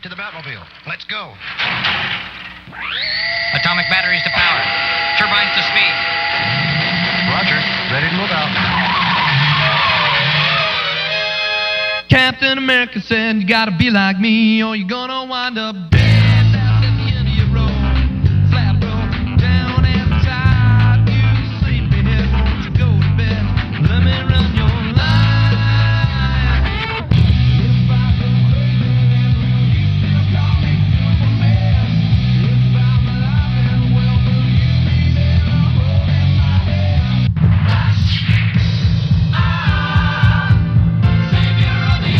To the Batmobile. Let's go. Atomic batteries to power. Turbines to speed. Roger. Ready to move out. Captain America said, you gotta be like me, or you're gonna wind up dead out at the end of your road. Flat road, down and tired. You sleepyhead, won't you go to bed? Let me run your line. If I go crazy, then will you still call me Superman? If I'm alive and well, will you be there holding my hand? Savior of the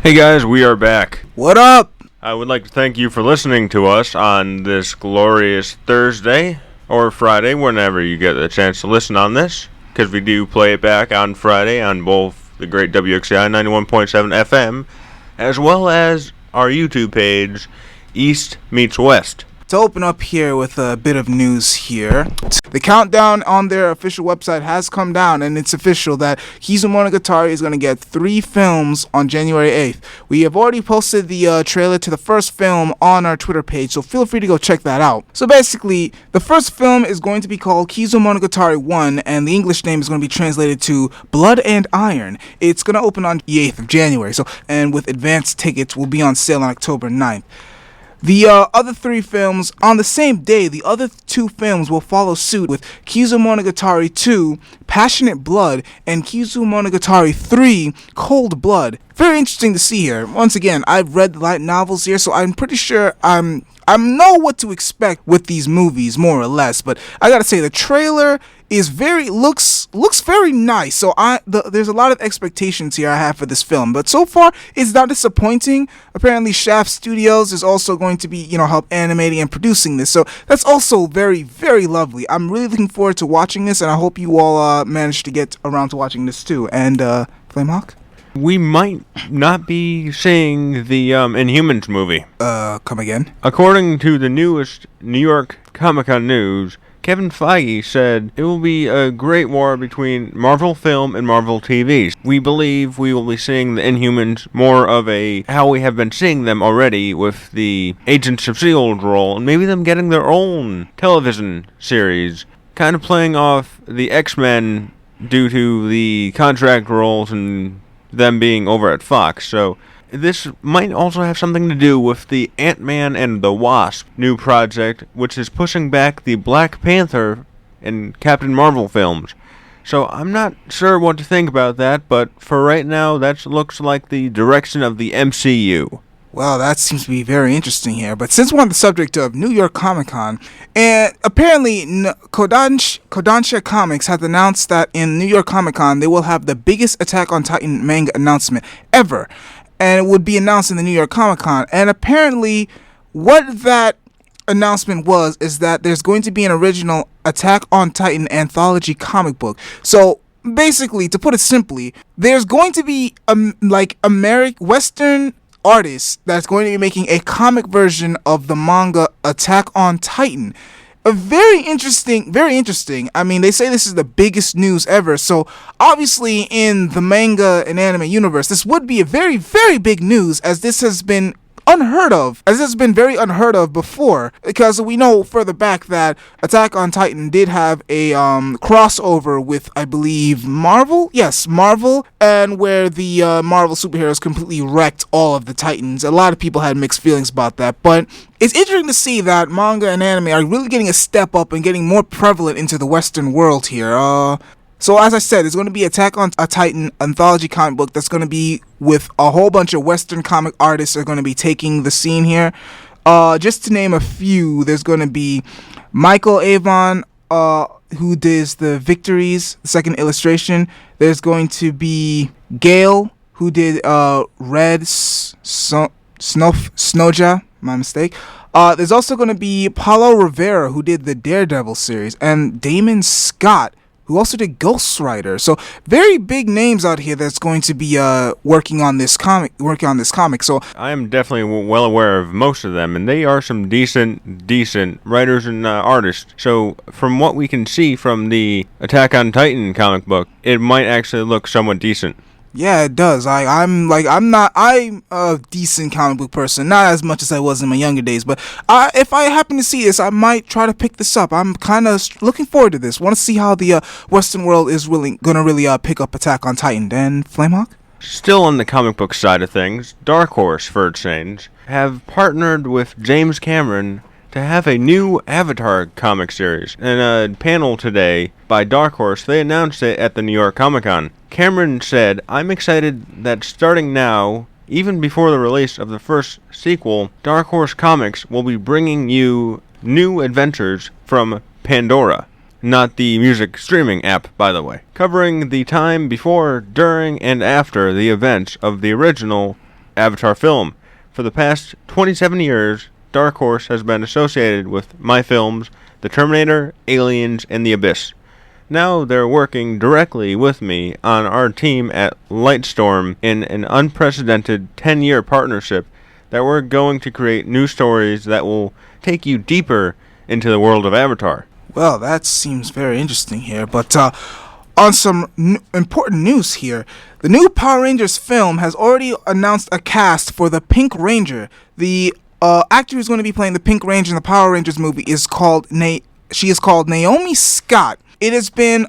Hey guys, we are back. What up? I would like to thank you for listening to us on this glorious Thursday or Friday, whenever you get the chance to listen on this, because we do play it back on Friday on both the great WXCI 91.7 FM, as well as our YouTube page, East Meets West. To open up here with a bit of news here. The countdown on their official website has come down, and it's official that Kizumonogatari is going to get 3 films on January 8th. We have already posted the trailer to the first film on our Twitter page, so feel free to go check that out. So basically, the first film is going to be called Kizumonogatari 1, and the English name is going to be translated to Blood and Iron. It's going to open on the 8th of January, and with advanced tickets will be on sale on October 9th. The other 3 films, on the same day, the other 2 films will follow suit with Kizumonogatari 2, Passionate Blood, and Kizumonogatari 3, Cold Blood. Very interesting to see here. Once again, I've read the light novels here, so I'm pretty sure I know what to expect with these movies, more or less. But I gotta say, the trailer is looks very nice. So there's a lot of expectations here I have for this film. But so far, it's not disappointing. Apparently, Shaft Studios is also going to be, help animating and producing this. So that's also very, very lovely. I'm really looking forward to watching this, and I hope you all manage to get around to watching this too. And Flamehawk? We might not be seeing the Inhumans movie. Come again? According to the newest New York Comic-Con news, Kevin Feige said it will be a great war between Marvel film and Marvel TV. We believe we will be seeing the Inhumans more of how we have been seeing them already with the Agents of S.H.I.E.L.D. role, and maybe them getting their own television series, kind of playing off the X-Men due to the contract roles and them being over at Fox. So this might also have something to do with the Ant-Man and the Wasp new project, which is pushing back the Black Panther and Captain Marvel films. So I'm not sure what to think about that, but for right now, that looks like the direction of the MCU. Well, that seems to be very interesting here. But since we're on the subject of New York Comic Con, and apparently Kodansha Comics has announced that in New York Comic Con they will have the biggest Attack on Titan manga announcement ever. And it would be announced in the New York Comic Con. And apparently what that announcement is that there's going to be an original Attack on Titan anthology comic book. So basically, to put it simply, there's going to be Western artist that's going to be making a comic version of the manga Attack on Titan. Very interesting. I mean, they say this is the biggest news ever, so obviously in the manga and anime universe, this would be a very, very big news, as this has been very unheard of before, because we know further back that Attack on Titan did have a crossover with, I believe, Marvel, and where the Marvel superheroes completely wrecked all of the Titans. A lot of people had mixed feelings about that, but it's interesting to see that manga and anime are really getting a step up and getting more prevalent into the Western world here. So as I said, there's going to be Attack on a Titan anthology comic book that's going to be with a whole bunch of Western comic artists are going to be taking the scene here. Just to name a few, there's going to be Michael Avon, who does the victories, the second illustration. There's going to be Gail, who did Red Snowja, my mistake. There's also going to be Paulo Rivera, who did the Daredevil series, and Damon Scott, who also did Ghost Rider. So very big names out here that's going to be working on this comic. So I am definitely well aware of most of them, and they are some decent writers and artists. So from what we can see from the Attack on Titan comic book, it might actually look somewhat decent. yeah, it does. I'm a decent comic book person, not as much as I was in my younger days, but if I happen to see this, I might try to pick this up. I'm kind of looking forward to this. Want to see how the Western world is really pick up Attack on Titan. And Flamehawk? Still on the comic book side of things, Dark Horse, for a change, have partnered with James Cameron to have a new Avatar comic series. In a panel today by Dark Horse, they announced it at the New York Comic Con. Cameron said, "I'm excited that starting now, even before the release of the first sequel, Dark Horse Comics will be bringing you new adventures from Pandora." Not the music streaming app, by the way. Covering the time before, during, and after the events of the original Avatar film. For the past 27 years, Dark Horse has been associated with my films, The Terminator, Aliens, and The Abyss. Now they're working directly with me on our team at Lightstorm in an unprecedented 10-year partnership that we're going to create new stories that will take you deeper into the world of Avatar. Well, that seems very interesting here, but on some important news here, the new Power Rangers film has already announced a cast for the Pink Ranger. The actor who's going to be playing the Pink Ranger in the Power Rangers movie is called Naomi Scott. It has been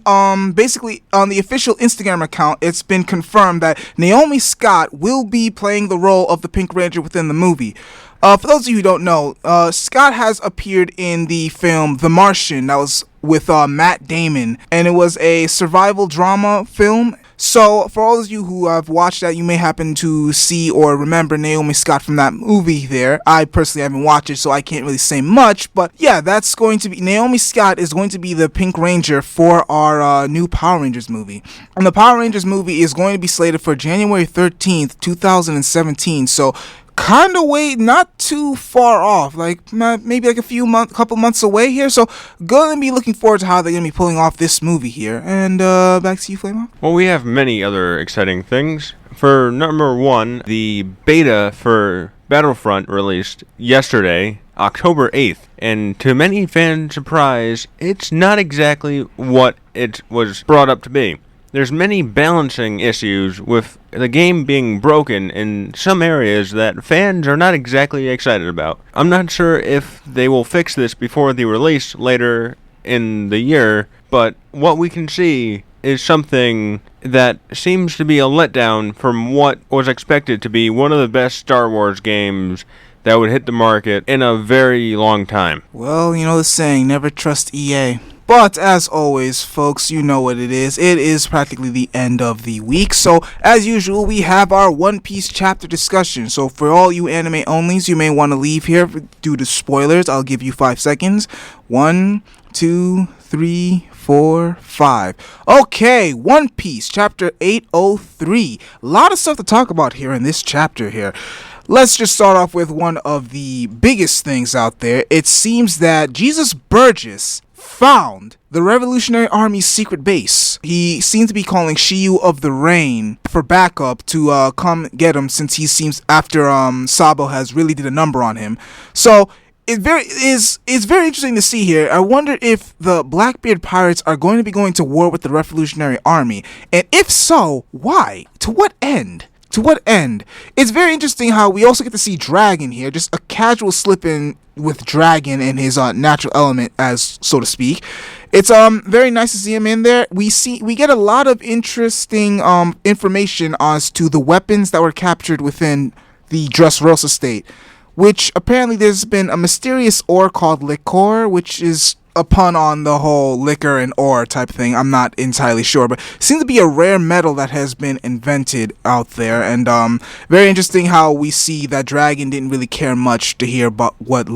basically on the official Instagram account, it's been confirmed that Naomi Scott will be playing the role of the Pink Ranger within the movie. For those of you who don't know, Scott has appeared in the film The Martian that was with Matt Damon, and it was a survival drama film. So for all of you who have watched that, you may happen to see or remember Naomi Scott from that movie there. I personally haven't watched it, so I can't really say much, but yeah, that's going to be, Naomi Scott is going to be the Pink Ranger for our new Power Rangers movie. And the Power Rangers movie is going to be slated for January 13th, 2017, so kind of wait, not too far off, like maybe like couple months away here. So gonna be looking forward to how they're gonna be pulling off this movie here. And back to you, Flamon. Well, we have many other exciting things. For number one, the beta for Battlefront released yesterday, October 8th, and to many fans' surprise, it's not exactly what it was brought up to be. There's many balancing issues with the game being broken in some areas that fans are not exactly excited about. I'm not sure if they will fix this before the release later in the year, but what we can see is something that seems to be a letdown from what was expected to be one of the best Star Wars games that would hit the market in a very long time. Well, you know the saying, never trust EA. But as always, folks, you know what it is. It is practically the end of the week. So, as usual, we have our One Piece chapter discussion. So, for all you anime onlys, you may want to leave here due to spoilers. I'll give you 5 seconds. 1, 2, 3, 4, 5. Okay, One Piece chapter 803. A lot of stuff to talk about here in this chapter here. Let's just start off with one of the biggest things out there. It seems that Jesus Burgess found the Revolutionary Army's secret base. He seems to be calling Shiyu of the Rain for backup to come get him, since he seems, after Sabo has really did a number on him. So it's very interesting to see here. I wonder if the Blackbeard pirates are going to be going to war with the Revolutionary Army, and if so, why? To what end? To what end? It's very interesting how we also get to see Dragon here, just a casual slip in with Dragon and his natural element, as so to speak. It's very nice to see him in there. We get a lot of interesting information as to the weapons that were captured within the Dressrosa state, which apparently there's been a mysterious ore called Liquor, which is a pun on the whole liquor and ore type thing. I'm not entirely sure, but it seems to be a rare metal that has been invented out there, and very interesting how we see that Dragon didn't really care much to hear about what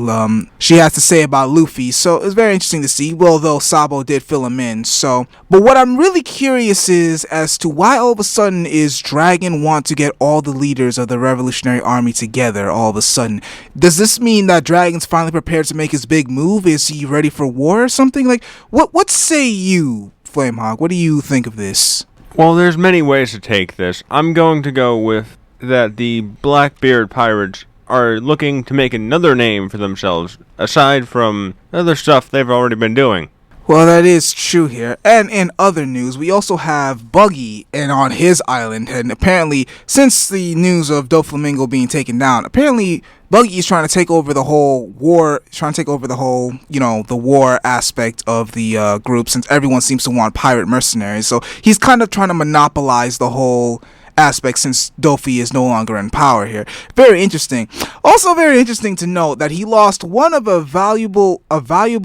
she has to say about Luffy. So it's very interesting to see, although Sabo did fill him in. So, but what I'm really curious is as to why all of a sudden is Dragon want to get all the leaders of the Revolutionary Army together all of a sudden. Does this mean that Dragon's finally prepared to make his big move? Is he ready for war or something? Like, what say you, Flamehawk? What do you think of this? Well, there's many ways to take this. I'm going to go with that the Blackbeard Pirates are looking to make another name for themselves, aside from other stuff they've already been doing. Well, that is true here. And in other news, we also have Buggy and on his island. And apparently, since the news of Doflamingo being taken down, apparently Buggy is trying to take over the whole war, the war aspect of the group, since everyone seems to want pirate mercenaries. So he's kind of trying to monopolize the whole aspect since Dofi is no longer in power here. Very interesting. Also very interesting to note that he lost one of a valuable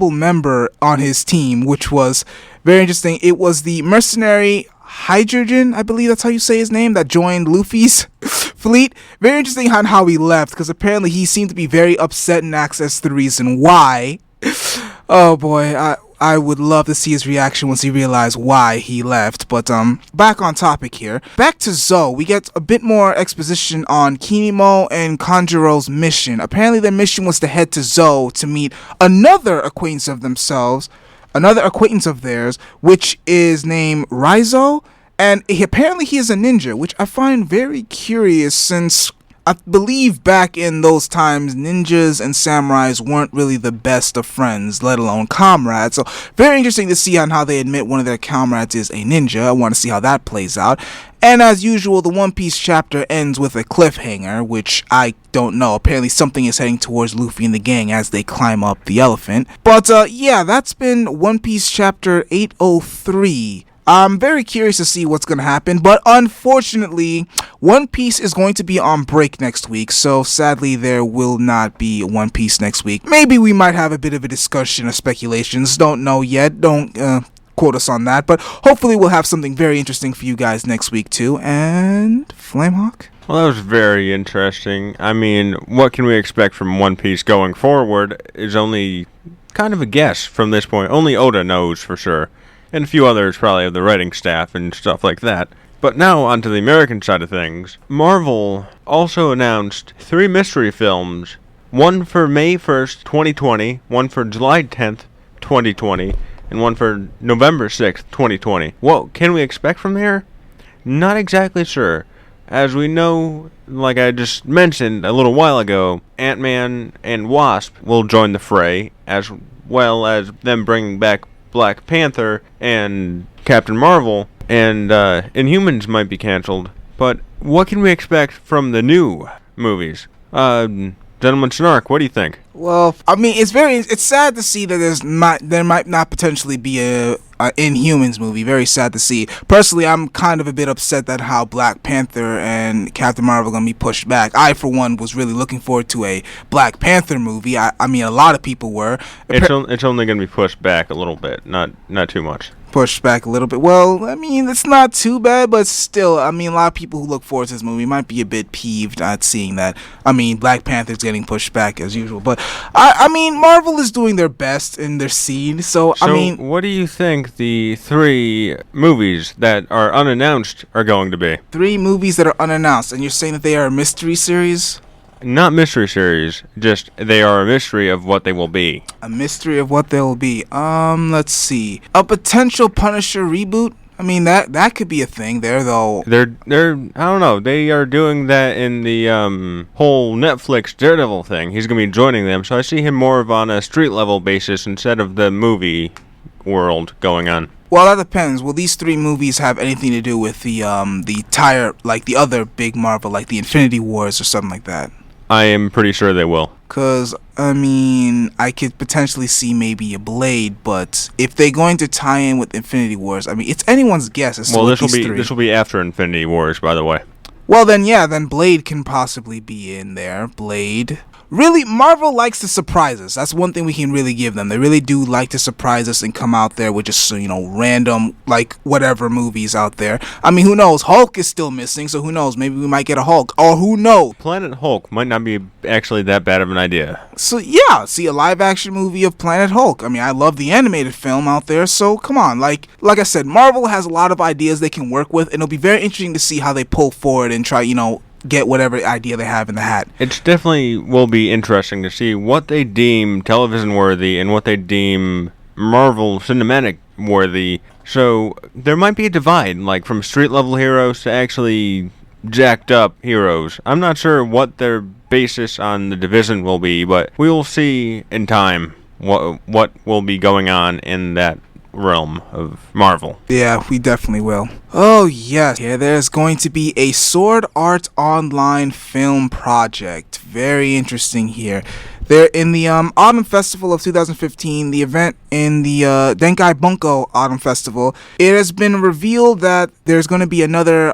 member on his team, which was very interesting. It was the mercenary Hydrogen, I believe that's how you say his name, that joined Luffy's fleet. Very interesting on how he left, because apparently he seemed to be very upset and asked as the reason why. Oh boy, I would love to see his reaction once he realized why he left. But back on topic here. Back to Zou. We get a bit more exposition on Kinimo and Kanjuro's mission. Apparently their mission was to head to Zou to meet another acquaintance of theirs, which is named Raizo. And apparently he is a ninja, which I find very curious since I believe back in those times, ninjas and samurais weren't really the best of friends, let alone comrades. So very interesting to see on how they admit one of their comrades is a ninja. I want to see how that plays out. And as usual, the One Piece chapter ends with a cliffhanger, which I don't know. Apparently something is heading towards Luffy and the gang as they climb up the elephant. But yeah, that's been One Piece chapter 803. I'm very curious to see what's going to happen, but unfortunately, One Piece is going to be on break next week, so sadly there will not be One Piece next week. Maybe we might have a bit of a discussion or speculations, don't know yet, don't quote us on that, but hopefully we'll have something very interesting for you guys next week too. And Flamehawk? Well, that was very interesting. I mean, what can we expect from One Piece going forward is only kind of a guess from this point. Only Oda knows for sure. And a few others probably of the writing staff and stuff like that. But now onto the American side of things. Marvel also announced 3 mystery films. One for May 1st, 2020, one for July 10th, 2020, and one for November 6th, 2020. What can we expect from there? Not exactly sure. As we know, like I just mentioned a little while ago, Ant-Man and Wasp will join the fray, as well as them bringing back Black Panther and Captain Marvel, and Inhumans might be cancelled. But what can we expect from the new movies? Gentleman Snark, what do you think? Well, I mean, it's sad to see that there might not potentially be a Inhumans movie. Very sad to see. Personally, I'm kind of a bit upset that how Black Panther and Captain Marvel are going to be pushed back. I, for one, was really looking forward to a Black Panther movie. I mean, a lot of people were. It's only going to be pushed back a little bit, not too much. Pushed back a little bit. Well, I mean, it's not too bad, but still, I mean, a lot of people who look forward to this movie might be a bit peeved at seeing that. I mean, Black Panther's getting pushed back as usual, but I mean, Marvel is doing their best in their scene, so I mean, what do you think the 3 movies that are unannounced are going to be? 3 movies that are unannounced, and you're saying that they are a mystery series? Not mystery series, just they are a mystery of what they will be. A mystery of what they will be. Let's see. A potential Punisher reboot? I mean, that could be a thing there, though. They're I don't know. They are doing that in the whole Netflix Daredevil thing. He's going to be joining them, so I see him more of on a street level basis instead of the movie world going on. Well, that depends. Will these 3 movies have anything to do with the other big Marvel, like the Infinity Wars or something like that? I am pretty sure they will. Because, I mean, I could potentially see maybe a Blade, but if they're going to tie in with Infinity Wars, I mean, it's anyone's guess as to what these 3. This will be after Infinity Wars, by the way. Well, then, yeah, then Blade can possibly be in there. Blade. really, Marvel likes to surprise us. That's one thing we can really give them. They really do like to surprise us and come out there with just, random, like, whatever movies out there. I mean, who knows? Hulk is still missing, so who knows? Maybe we might get a Hulk, or who knows? Planet Hulk might not be actually that bad of an idea. So, yeah, see a live-action movie of Planet Hulk. I mean, I love the animated film out there, so come on. Like I said, Marvel has a lot of ideas they can work with, and it'll be very interesting to see how they pull forward and try, get whatever idea they have in the hat. It definitely will be interesting to see what they deem television worthy and what they deem Marvel cinematic worthy. So there might be a divide, like from street level heroes to actually jacked up heroes. I'm not sure what their basis on the division will be, but we will see in time what will be going on in that realm of Marvel. Yeah, we definitely will. Oh yes, yeah, there's going to be a Sword Art Online film project. Very interesting here. They're in the Autumn Festival of 2015, the event in the Denkai Bunko Autumn Festival. It has been revealed that there's going to be another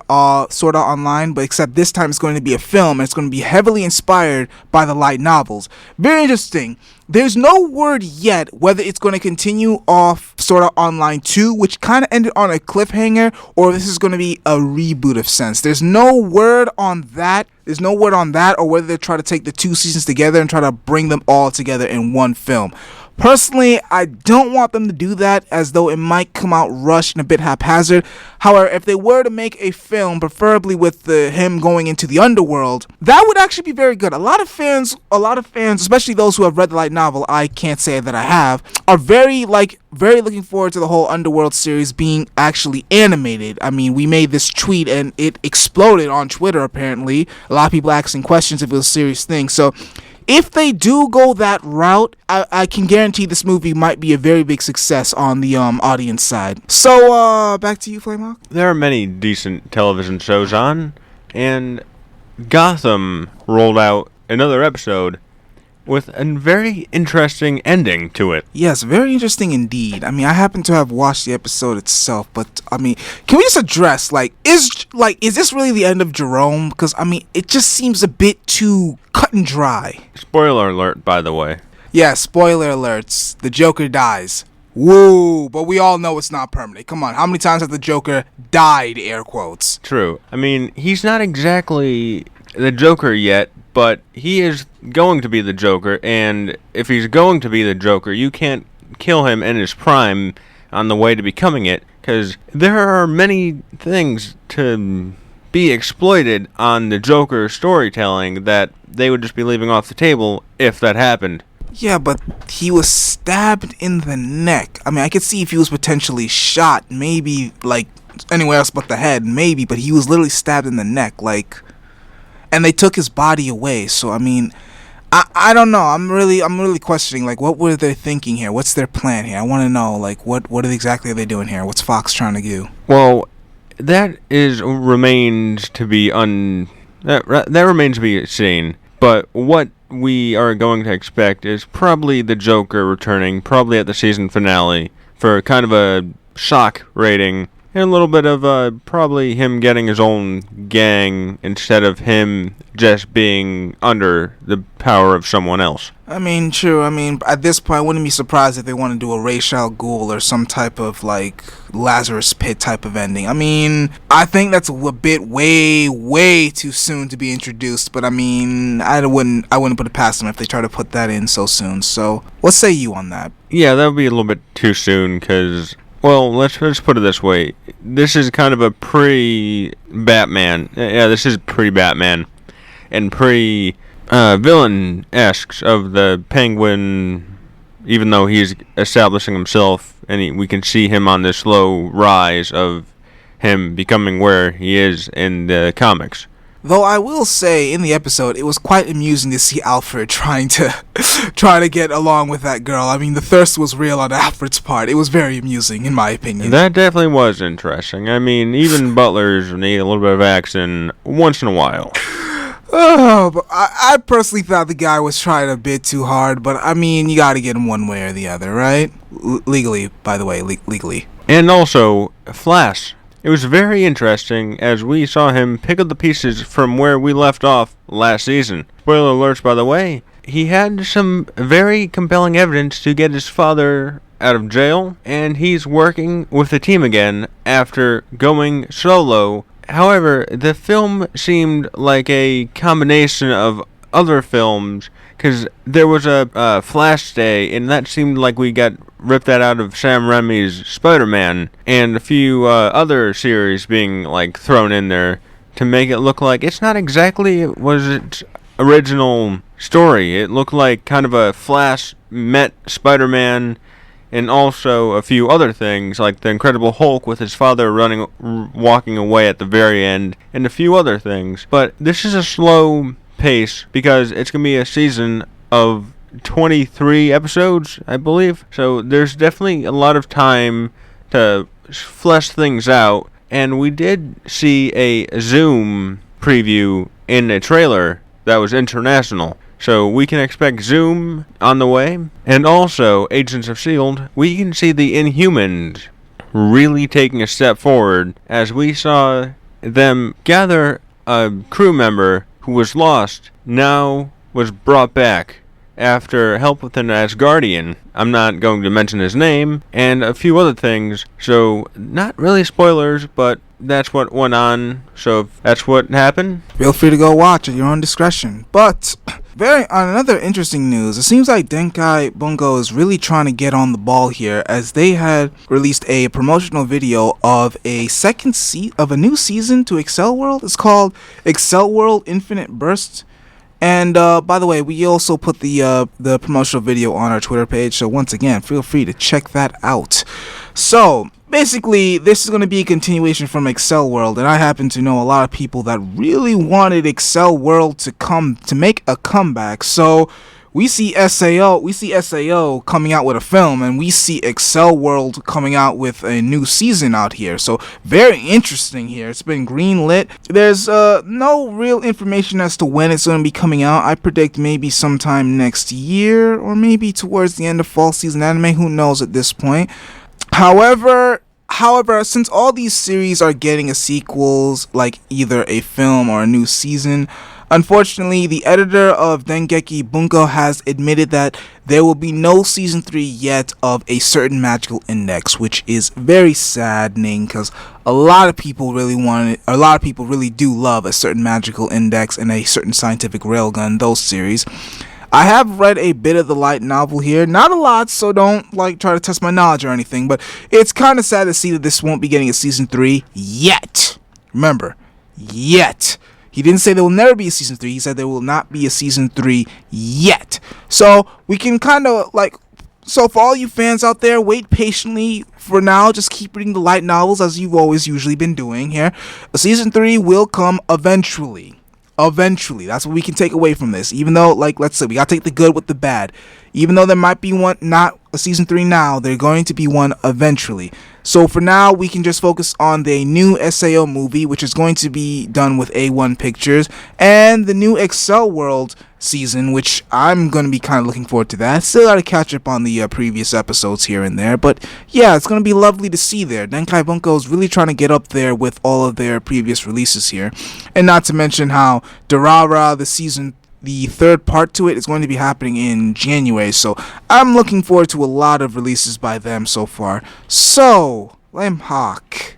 Sword Art Online, but except this time it's going to be a film, and it's going to be heavily inspired by the light novels. Very interesting. There's no word yet whether it's going to continue off Sword Art Online 2, which kind of ended on a cliffhanger, or this is going to be a reboot of sense. There's no word on that. Or whether they try to take the two seasons together and try to bring them all together in one film. Personally, I don't want them to do that, as though it might come out rushed and a bit haphazard. However, if they were to make a film, preferably with him going into the underworld, that would actually be very good. A lot of fans, especially those who have read the light novel, I can't say that I have, are very looking forward to the whole Underworld series being actually animated. I mean, we made this tweet and it exploded on Twitter, apparently. A lot of people asking questions if it was a serious thing. So if they do go that route, I can guarantee this movie might be a very big success on the audience side. So, back to you, Flamehawk. There are many decent television shows on, and Gotham rolled out another episode with a very interesting ending to it. Yes, very interesting indeed. I mean, I happen to have watched the episode itself, but I mean, can we just address is this really the end of Jerome? Because I mean, it just seems a bit too cut and dry. Spoiler alert, by the way. Yeah, spoiler alerts. The Joker dies. Woo! But we all know it's not permanent. Come on, how many times has the Joker died? Air quotes. True. I mean, he's not exactly the Joker yet, but he is going to be the Joker, and if he's going to be the Joker, you can't kill him in his prime on the way to becoming it, because there are many things to be exploited on the Joker storytelling that they would just be leaving off the table if that happened. Yeah, but he was stabbed in the neck. I mean, I could see if he was potentially shot, maybe, anywhere else but the head, maybe, but he was literally stabbed in the neck, and they took his body away. So I mean, I don't know. I'm really questioning what were they thinking here? What's their plan here? I want to know what exactly are they doing here? What's Fox trying to do? Well, that remains to be that remains to be seen. But what we are going to expect is probably the Joker returning, probably at the season finale, for kind of a shock rating. And a little bit of probably him getting his own gang instead of him just being under the power of someone else. I mean, true. I mean, at this point, I wouldn't be surprised if they want to do a Ra's al Ghul or some type of Lazarus Pit type of ending. I mean, I think that's a bit way too soon to be introduced. But I mean, I wouldn't put it past them if they try to put that in so soon. So, what say you on that? Yeah, that would be a little bit too soon because. Well, let's put it this way. This is kind of a pre-Batman. Yeah, this is pre-Batman. And pre-villain-esque of the Penguin, even though he's establishing himself, and we can see him on this slow rise of him becoming where he is in the comics. Though I will say, in the episode, it was quite amusing to see Alfred trying to get along with that girl. I mean, the thirst was real on Alfred's part. It was very amusing, in my opinion. That definitely was interesting. I mean, even butlers need a little bit of action once in a while. Oh, but I personally thought the guy was trying a bit too hard, but I mean, you gotta get him one way or the other, right? Legally, by the way, legally. And also, Flash. It was very interesting as we saw him pick up the pieces from where we left off last season. Spoiler alerts, by the way, he had some very compelling evidence to get his father out of jail, and he's working with the team again after going solo. However, the film seemed like a combination of other films, because there was a Flash Day, and that seemed like we got ripped that out of Sam Raimi's Spider-Man, and a few other series being like thrown in there to make it look like it's not exactly was its original story. It looked like kind of a Flash met Spider-Man, and also a few other things like the Incredible Hulk with his father walking away at the very end, and a few other things. But this is a slow pace because it's going to be a season of 23 episodes, I believe. So there's definitely a lot of time to flesh things out. And we did see a Zoom preview in a trailer that was international. So we can expect Zoom on the way. And also, Agents of S.H.I.E.L.D., we can see the Inhumans really taking a step forward as we saw them gather a crew member who was lost, now was brought back after help with an Asgardian. I'm not going to mention his name, and a few other things. So, not really spoilers, but that's what went on. So, if that's what happened, Feel free to go watch at your own discretion. But on another interesting news, it seems like Denkai Bungo is really trying to get on the ball here, as they had released a promotional video of a new season to Excel World. It's called Excel World Infinite Burst. And by the way, we also put the promotional video on our Twitter page, so once again, feel free to check that out. So basically, this is going to be a continuation from Excel World, and I happen to know a lot of people that really wanted Excel World to make a comeback. So we see SAO coming out with a film, and we see Excel World coming out with a new season out here. So very interesting here. It's been greenlit. There's no real information as to when it's going to be coming out. I predict maybe sometime next year, or maybe towards the end of fall season anime. Who knows at this point? However, since all these series are getting a sequels, like either a film or a new season, unfortunately, the editor of Dengeki Bunko has admitted that there will be no season 3 yet of a certain magical index, which is very saddening because a lot of people really do love a certain magical index and a certain scientific railgun, those series. I have read a bit of the light novel here, not a lot, so don't try to test my knowledge or anything, but it's kind of sad to see that this won't be getting a season 3 yet. Remember, yet. He didn't say there will never be a season 3. He said there will not be a season 3 yet. So we can so for all you fans out there, wait patiently. For now, just keep reading the light novels as you've always usually been doing here. A season 3 will come eventually. Eventually. That's what we can take away from this. Even though, let's say, we gotta take the good with the bad. Even though there might be one, not a season 3 now, there's going to be one eventually. So for now, we can just focus on the new SAO movie, which is going to be done with A1 Pictures, and the new Excel World season, which I'm going to be kind of looking forward to that. Still got to catch up on the previous episodes here and there, but yeah, it's going to be lovely to see there. Denkai Bunko is really trying to get up there with all of their previous releases here, and not to mention how Durara, the third part to it, is going to be happening in January, so I'm looking forward to a lot of releases by them so far. So, Lemhawk,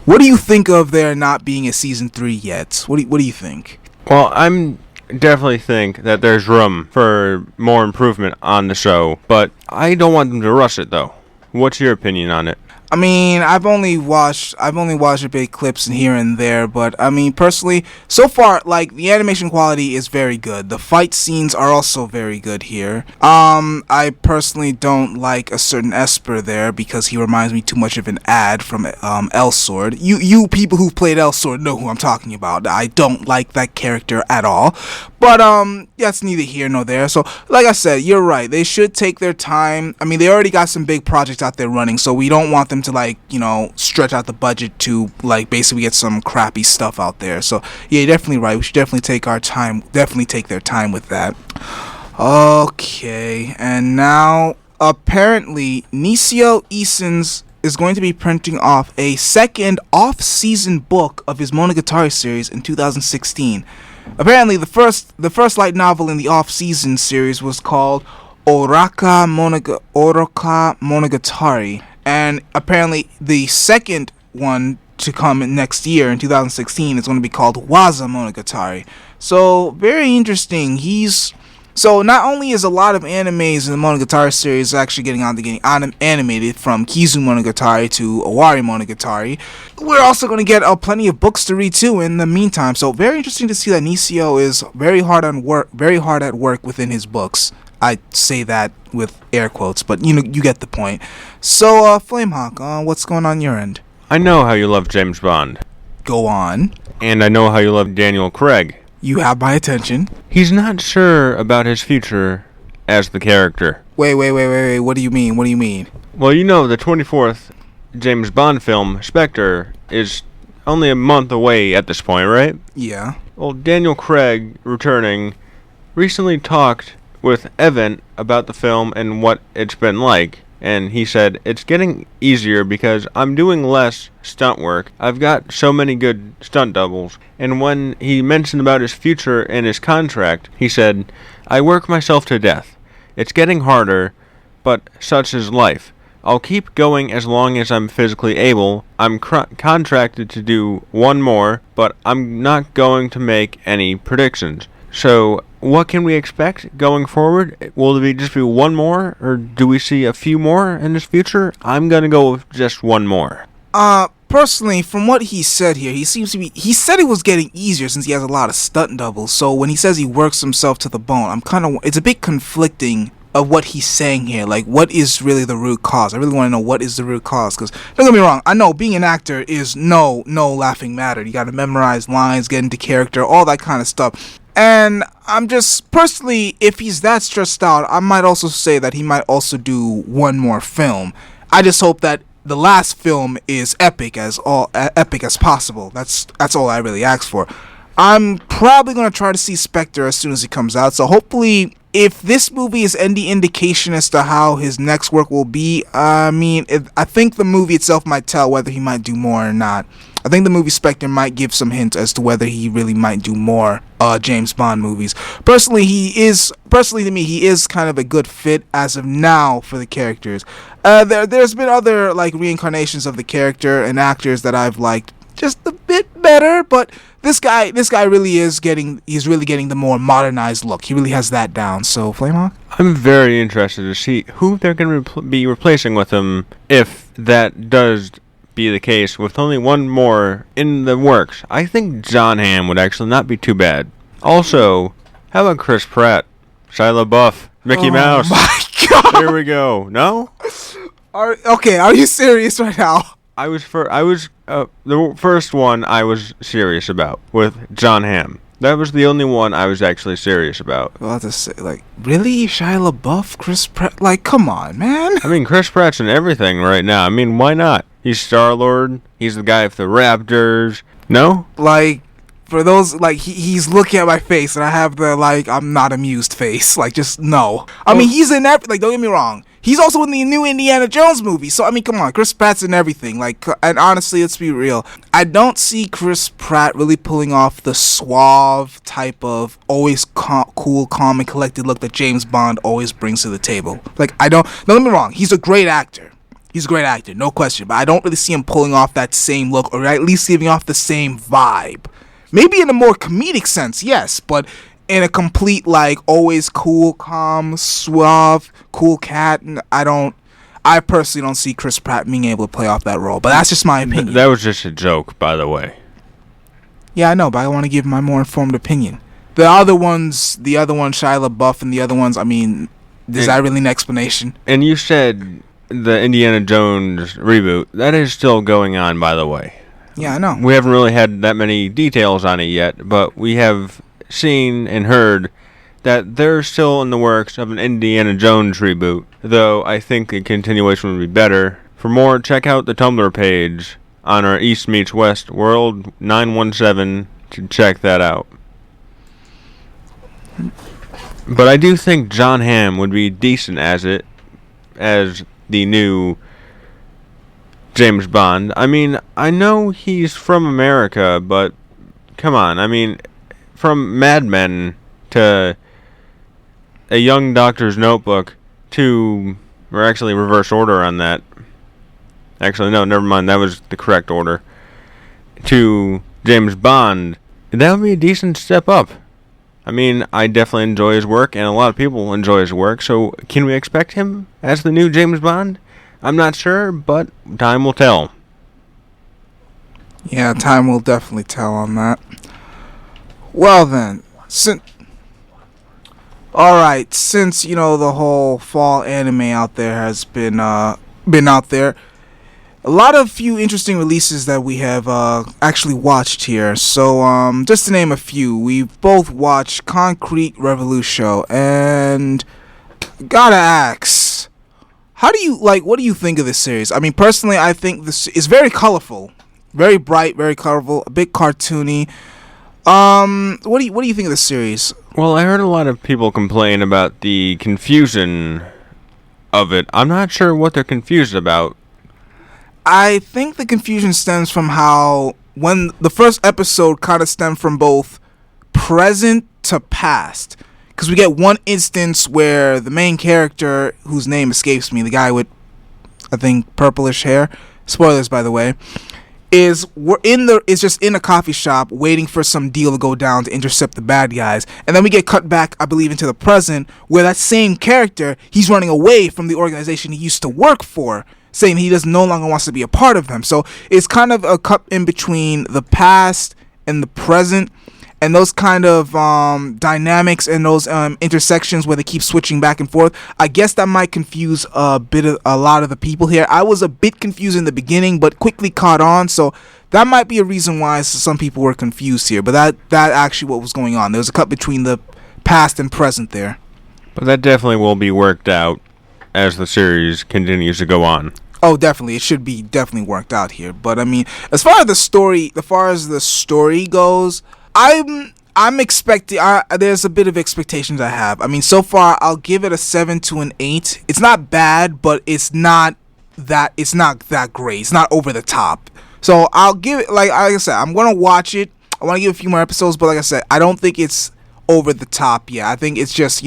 what do you think of there not being a season 3 yet? What do you think? well, I'm definitely think that there's room for more improvement on the show, but I don't want them to rush it though. What's your opinion on it? I mean, I've only watched a bit clips here and there, but I mean, personally, so far, the animation quality is very good. The fight scenes are also very good here. I personally don't like a certain Esper there because he reminds me too much of an ad from L-Sword. You people who played L-Sword know who I'm talking about. I don't like that character at all. But that's neither here nor there. So, like I said, you're right. They should take their time. I mean, they already got some big projects out there running, so we don't want them to stretch out the budget to basically get some crappy stuff out there. So yeah, you're definitely right. We should definitely take our time. Definitely take their time with that. Okay, and now apparently Nisio Easons is going to be printing off a second off-season book of his Monogatari series in 2016. Apparently, the first light novel in the off-season series was called Oroka Monogatari, and apparently the second one to come next year in 2016 is going to be called Waza Monogatari. So very interesting. So not only is a lot of animes in the Monogatari series actually getting animated, from Kizu Monogatari to Owari Monogatari, we're also going to get plenty of books to read too in the meantime. So very interesting to see that Nisio is very hard at work within his books. I say that with air quotes, but you get the point. So Flamehawk, what's going on your end? I know how you love James Bond. Go on. And I know how you love Daniel Craig. You have my attention. He's not sure about his future as the character. Wait. What do you mean? Well, the 24th James Bond film, Spectre, is only a month away at this point, right? Yeah. Well, Daniel Craig, returning, recently talked with Evan about the film and what it's been like. And he said, it's getting easier because I'm doing less stunt work. I've got so many good stunt doubles. And when he mentioned about his future and his contract, he said, I work myself to death. It's getting harder, but such is life. I'll keep going as long as I'm physically able. I'm contracted to do one more, but I'm not going to make any predictions. So, what can we expect going forward? Will it just be one more, or do we see a few more in this future? I'm gonna go with just one more. Personally, from what he said here, he said it was getting easier since he has a lot of stunt doubles. So when he says he works himself to the bone, it's a bit conflicting of what he's saying here. Like, what is really the root cause? I really want to know what is the root cause, because don't get me wrong, I know being an actor is no laughing matter. You got to memorize lines, get into character, all that kind of stuff. And I'm just, personally, if he's that stressed out, I might also say that he might also do one more film. I just hope that the last film is epic as possible. That's all I really ask for. I'm probably going to try to see Spectre as soon as it comes out, so hopefully, if this movie is any indication as to how his next work will be, I think the movie itself might tell whether he might do more or not. I think the movie Spectre might give some hints as to whether he really might do more James Bond movies. Personally, to me, he is kind of a good fit as of now for the characters. There's been other reincarnations of the character and actors that I've liked just a bit better, but this guy really is getting the more modernized look. He really has that down. So, Flamehawk? I'm very interested to see who they're going to be replacing with him, if that does be the case, with only one more in the works. I think John Hamm would actually not be too bad. Also, how about Chris Pratt, Shia LaBeouf, Mickey Mouse? Oh my God! Here we go. No? Are you serious right now? The first one I was serious about, with John Hamm. That was the only one I was actually serious about. Well, I have to say, really? Shia LaBeouf, Chris Pratt? Come on, man. Chris Pratt's in everything right now. Why not? He's Star-Lord. He's the guy with the Raptors. No? For those, he's looking at my face, and I have the, I'm not amused face. Just, no. He's in everything. Don't get me wrong. He's also in the new Indiana Jones movie. So, come on. Chris Pratt's in everything. And honestly, let's be real. I don't see Chris Pratt really pulling off the suave type of always cool, calm, and collected look that James Bond always brings to the table. Don't get me wrong. He's a great actor. No question. But I don't really see him pulling off that same look, or at least giving off the same vibe. Maybe in a more comedic sense, yes, but in a complete, always cool, calm, suave, cool cat, I personally don't see Chris Pratt being able to play off that role, but that's just my opinion. That was just a joke, by the way. Yeah, I know, but I want to give my more informed opinion. The other ones, Shia LaBeouf, and the other ones, is that really an explanation? And you said the Indiana Jones reboot, that is still going on, by the way. Yeah, I know. We haven't really had that many details on it yet, but we have seen and heard that they're still in the works of an Indiana Jones reboot, though I think a continuation would be better. For more, check out the Tumblr page on our East Meets West World 917 to check that out. But I do think John Hamm would be decent as the new James Bond. I know he's from America, but come on. from Mad Men to A Young Doctor's Notebook to, or actually reverse order on that. Actually, no, never mind. That was the correct order. To James Bond. That would be a decent step up. I mean, I definitely enjoy his work, and a lot of people enjoy his work, so can we expect him as the new James Bond? I'm not sure, but time will tell. Yeah, time will definitely tell on that. Well then, alright, since, the whole fall anime out there has been out there, a few interesting releases that we have actually watched here. So, just to name a few, we've both watched Concrete Revolution, and gotta ask, what do you think of this series? I mean, personally, I think this is very colorful, very bright, very colorful, a bit cartoony. What do you think of this series? Well, I heard a lot of people complain about the confusion of it. I'm not sure what they're confused about. I think the confusion stems from how when the first episode kind of stemmed from both present to past. Because we get one instance where the main character, whose name escapes me, the guy with, I think, purplish hair, spoilers by the way, is just in a coffee shop waiting for some deal to go down to intercept the bad guys. And then we get cut back, I believe, into the present, where that same character, he's running away from the organization he used to work for, saying he no longer wants to be a part of them. So it's kind of a cut in between the past and the present, and those kind of dynamics and those intersections where they keep switching back and forth. I guess that might confuse a lot of the people here. I was a bit confused in the beginning, but quickly caught on. So that might be a reason why some people were confused here. But that actually what was going on. There was a cut between the past and present there. But that definitely will be worked out as the series continues to go on. Oh, definitely. It should be definitely worked out here. But I mean, as far as the story goes, I'm expecting. There's a bit of expectations I have. I mean, so far I'll give it a 7 to an 8. It's not bad, but it's not that great. It's not over the top. So I'll give it, like I said, I'm gonna watch it. I want to give a few more episodes, but like I said, I don't think it's over the top yet. I think it's just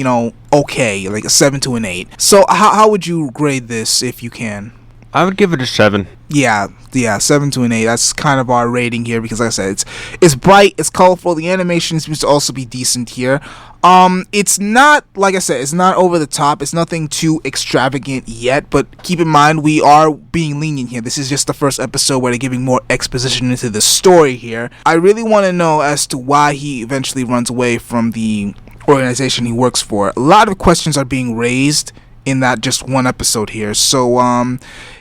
okay, like a 7 to an 8. So how would you grade this if you can? I would give it a 7. Yeah, 7 to an 8. That's kind of our rating here because, like I said, it's bright, it's colorful. The animation seems to also be decent here. It's not, like I said, it's not over the top. It's nothing too extravagant yet, but keep in mind we are being lenient here. This is just the first episode where they're giving more exposition into the story here. I really want to know as to why he eventually runs away from the organization he works for. A lot of questions are being raised in that just one episode here. So,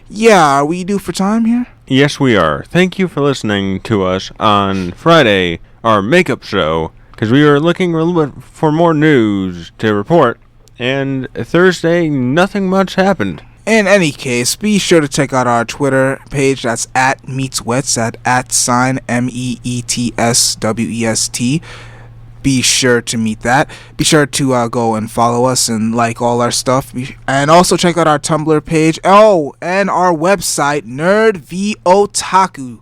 yeah, are we due for time here? Yes, we are. Thank you for listening to us on Friday, our makeup show, because we were looking a little bit for more news to report, and Thursday, nothing much happened. In any case, be sure to check out our Twitter page. That's @meetswest, at sign MEETSWEST. Be sure to meet that. Be sure to go and follow us and like all our stuff. And also check out our Tumblr page. Oh, and our website, Nerd and Otaku.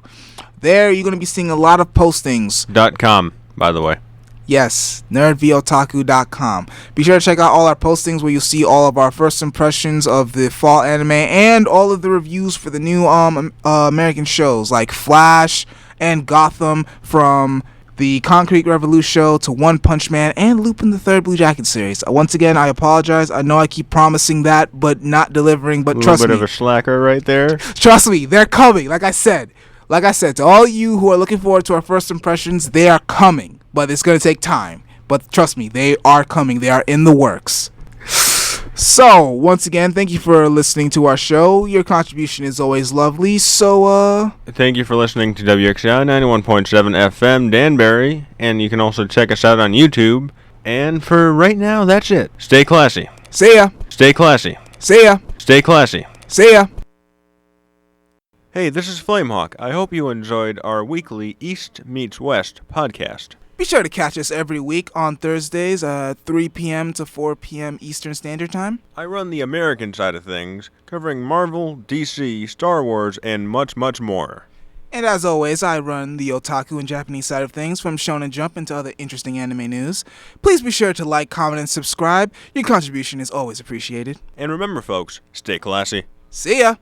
There you're going to be seeing a lot of postings. .com, by the way. Yes, nerdvandotaku.com. Be sure to check out all our postings where you'll see all of our first impressions of the fall anime and all of the reviews for the new American shows like Flash and Gotham, from the Concrete Revolution to One Punch Man and Lupin the Third Blue Jacket series. Once again, I apologize. I know I keep promising that, but not delivering. But trust me. A little bit of a slacker right there. Trust me, they're coming. Like I said, to all you who are looking forward to our first impressions, they are coming. But it's going to take time. But trust me, they are coming. They are in the works. So, once again, thank you for listening to our show. Your contribution is always lovely. So, thank you for listening to WXI 91.7 FM Danbury. And you can also check us out on YouTube. And for right now, that's it. Stay classy. See ya. Stay classy. See ya. Stay classy. See ya. Hey, this is Flamehawk. I hope you enjoyed our weekly East Meets West podcast. Be sure to catch us every week on Thursdays at 3 p.m. to 4 p.m. Eastern Standard Time. I run the American side of things, covering Marvel, DC, Star Wars, and much, much more. And as always, I run the otaku and Japanese side of things, from Shonen Jump into other interesting anime news. Please be sure to like, comment, and subscribe. Your contribution is always appreciated. And remember, folks, stay classy. See ya!